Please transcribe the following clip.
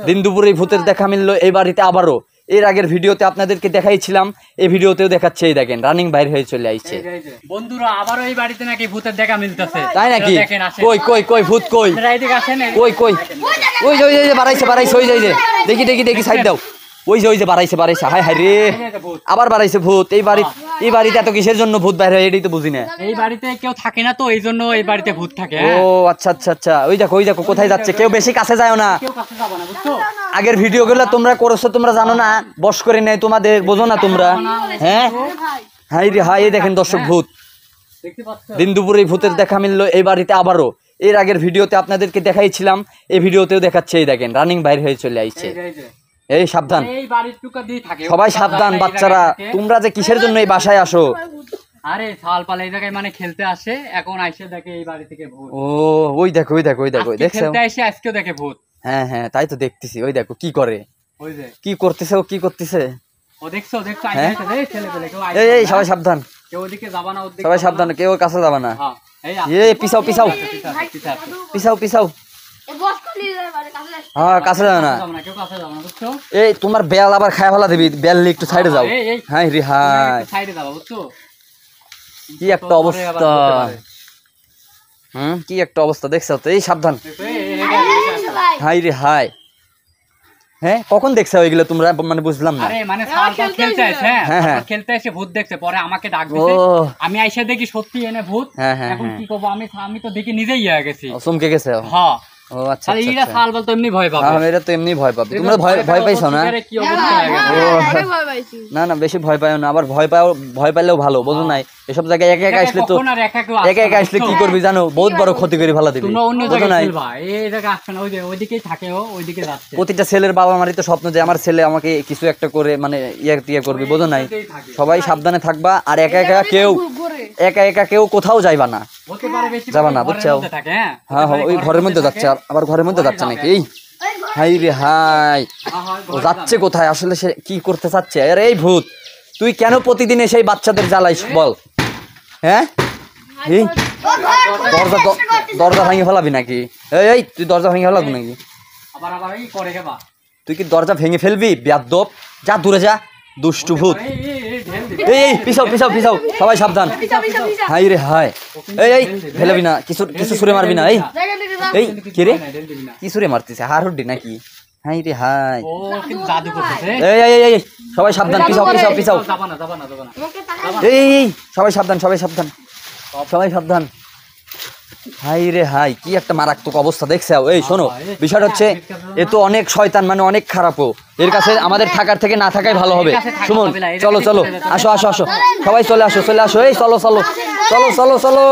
দিন দুপুরে ভূতের দেখা মিললো এই বাড়িতে আবারও। এর আগের ভিডিওতে আপনাদেরকে দেখাইছিলাম, এই ভিডিওতেও দেখাচ্ছে। এই দেখেন রানিং বাইরে হয়ে চলে আইছে। বন্ধুরা আবারও এই বাড়িতে নাকি ভূতের দেখা মিলতেছে, তাই নাকি? কই কই কই ভূত কই? কই কই? ওই যে ওই যে বাড়াইছে বাড়াইছে, ওই যে দেখি দেখি দেখি সাইড দাও। ওই যে বাড়াইছে বাড়াইছে, হায় হায় রে, আবার বাড়াইছে ভূত। এই বাড়িতে এত কিসের জন্য ভূত বাইরে হয় এটাই তো বুঝি না। এই বাড়িতে কেউ থাকে না তো এই জন্য এই বাড়িতে ভূত থাকে। ও আচ্ছা আচ্ছা আচ্ছা, ওই দেখো কোথায় যাচ্ছে। কেউ বেশি কাছে যায় না। আগের ভিডিও গুলো তোমরা করেছো, তোমরা জানো না, বস করে নেই তোমাদের, বোঝো না তোমরা। হ্যাঁ হাই রে হাই, এই দেখেন দর্শক ভূত। দিন দুপুরে ভূতের দেখা মিললো এই বাড়িতে আবারও। এর আগের ভিডিওতে আপনাদেরকে দেখাইছিলাম, এই ভিডিওতেও দেখাচ্ছে। এই দেখেন রানিং বাইরে হয়ে চলে আইছে। এই সাবধান, সবাই সাবধান। বাচ্চারা তোমরা যে কিসের জন্য এই বাসায় আসো? আরে সালপাল এই জায়গায় মানে খেলতে আসে, এখন আইসে দেখে এই বাড়ি থেকে ভূত। ও ওই দেখো দেখছো, খেলতে আসে আজকেও দেখে ভূত। হ্যাঁ হ্যাঁ তাই তো দেখতেছি। ওই দেখো কি করে, ওই যে কি করতেছে, ও কি করতেছে। ও দেখছো আইসে এই ছেলে পেলে কেউ আইসে। এই সবাই সাবধান, কেউ ওদিকে যাবা না, ওদিকে সবাই সাবধান, কেউ ওর কাছে যাবে না। হ্যাঁ এই পিছাও পিছাও পিছাও পিছাও, হ্যাঁ কাছে যাবে না। এই তোমার বেল আবার খায় ফেলা দিবি, বেল একটু সাইডে যাও। হাই রে হাই, সাইডে যাবা বুঝছো? কি একটা অবস্থা, কি একটা অবস্থা দেখছো তো। এই সাবধান, হাই রে হাই। হ্যাঁ কখন দেখছো ওইগুলো তোমরা? মানে বুঝলাম না। আরে মানে সালপাল খেলতে আসে, হ্যাঁ খেলতে এসে ভূত দেখছে, পরে আমাকে ডাক দিছে। আমি আইসা দেখি সত্যি এনে ভূত। এখন কি করব, আমি তো দেখি নিজেই হয়ে গেছি, চমকে গেছে। হ্যাঁ ও আচ্ছা তাহলে এরা সালপাল তো এমনি ভয় পাবে। হ্যাঁ এরা তো এমনি ভয় পাবে। তোমরা ভয় পাইছো না? কি অবস্থা হয়ে গেছে। না না বেশি ভয় পাইও না, আবার ভয় পাইলেও ভালো, বুঝো নাই? এসব জায়গায় একা একা আসলে তো, একা আসলে কি করবি জানো, বহুত বড় ক্ষতি করে ফেলা দিবি। তোমরা অন্য জায়গায় খেলবা, এই জায়গায় আসবে না। ওই যে ওইদিকেই থাকে, ও ওইদিকে যাচ্ছে। প্রতিটা ছেলের বাবা মারই তো স্বপ্ন যে আমার ছেলে আমাকে কিছু একটা করে মানে ইয়ে করবি, বুঝো নাই? সবাই সাবধানে থাকবা, আর একা একা কেউ কোথাও যাইবা না, যাবা না, বুঝছো? হ্যাঁ ওই ঘরের মধ্যে যাচ্ছে, আবার ঘরের মধ্যে যাচ্ছে নাকি? হাই রে হাই, ও যাচ্ছে কোথায় আসলে, সে কি করতে চাচ্ছে? আরে এই ভূত, তুই কেন প্রতিদিন সেই বাচ্চাদের জ্বালাইস বল? হ্যাঁ দরজা ভাঙে ফেলাবি নাকি? এই তুই দরজা ভেঙে ফেলাবি নাকি? তুই কি দরজা ভেঙে ফেলবি? বেয়াদব, যা দূরে যা, দুষ্টু ভূত। এই পিছাও পিছাও পিছাও, সবাই সাবধান। হাই রে হাই, এই ফেলবি না, কিছু ছুঁড়ে মারবি না। এই কে রে, কি ছুঁড়ে মারতেছে? হাড় হুড্ডি নাকি? হাই রে হাই, এই সবাই সাবধান, পিছাও পিছাও পিছাও। এই সবাই সাবধান, সবাই সাবধান, সবাই সাবধান। হাই রে হাই, কি একটা মারাত্মক অবস্থা দেখছে। এই শোনো, বিষয়টা হচ্ছে এ তো অনেক শয়তান, মানে অনেক খারাপও। এর কাছে আমাদের থাকার থেকে না থাকাই ভালো হবে। সুমন চলো চলো, আসো আসো আসো, সবাই চলে আসো চলে আসো। এই চলো চলো চলো চলো চলো।